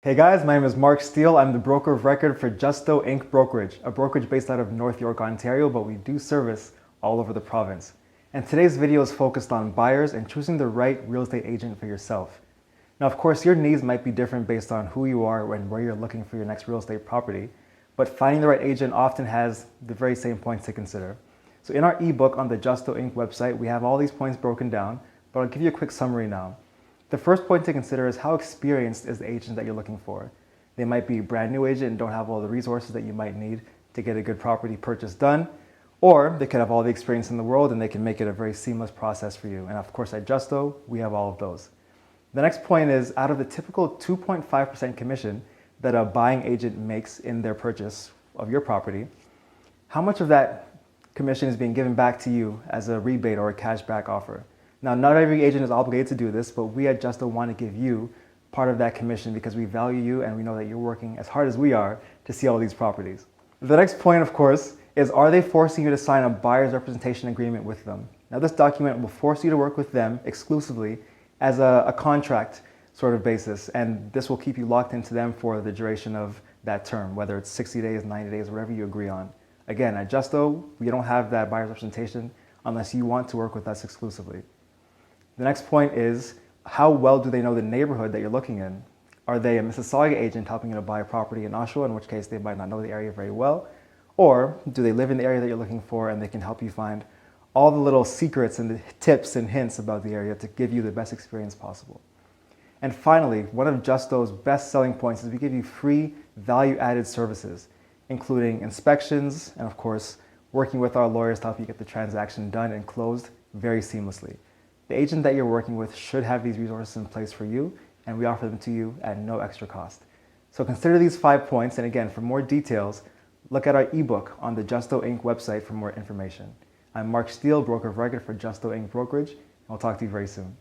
Hey guys, my name is Mark Steele. I'm the broker of record for Justo Inc. Brokerage, a brokerage based out of North York, Ontario, but we do service all over the province. And today's video is focused on buyers and choosing the right real estate agent for yourself. Now, of course, your needs might be different based on who you are and where you're looking for your next real estate property, but finding the right agent often has the very same points to consider. So in our ebook on the Justo Inc. website, we have all these points broken down, but I'll give you a quick summary now. The first point to consider is how experienced is the agent that you're looking for. They might be a brand new agent and don't have all the resources that you might need to get a good property purchase done, or they could have all the experience in the world and they can make it a very seamless process for you. And of course at Justo, we have all of those. The next point is out of the typical 2.5% commission that a buying agent makes in their purchase of your property, how much of that commission is being given back to you as a rebate or a cashback offer? Now, not every agent is obligated to do this, but we at Justo want to give you part of that commission because we value you and we know that you're working as hard as we are to see all these properties. The next point, of course, is are they forcing you to sign a buyer's representation agreement with them? Now, this document will force you to work with them exclusively as a contract sort of basis, and this will keep you locked into them for the duration of that term, whether it's 60 days, 90 days, whatever you agree on. Again, at Justo, we don't have that buyer's representation unless you want to work with us exclusively. The next point is, how well do they know the neighborhood that you're looking in? Are they a Mississauga agent helping you to buy a property in Oshawa, in which case they might not know the area very well? Or do they live in the area that you're looking for and they can help you find all the little secrets and the tips and hints about the area to give you the best experience possible? And finally, one of Justo's best selling points is we give you free value-added services, including inspections and of course, working with our lawyers to help you get the transaction done and closed very seamlessly. The agent that you're working with should have these resources in place for you, and we offer them to you at no extra cost. So consider these 5 points, and again, for more details, look at our ebook on the Justo Inc. website for more information. I'm Mark Steele, broker of record for Justo Inc. Brokerage, and I'll talk to you very soon.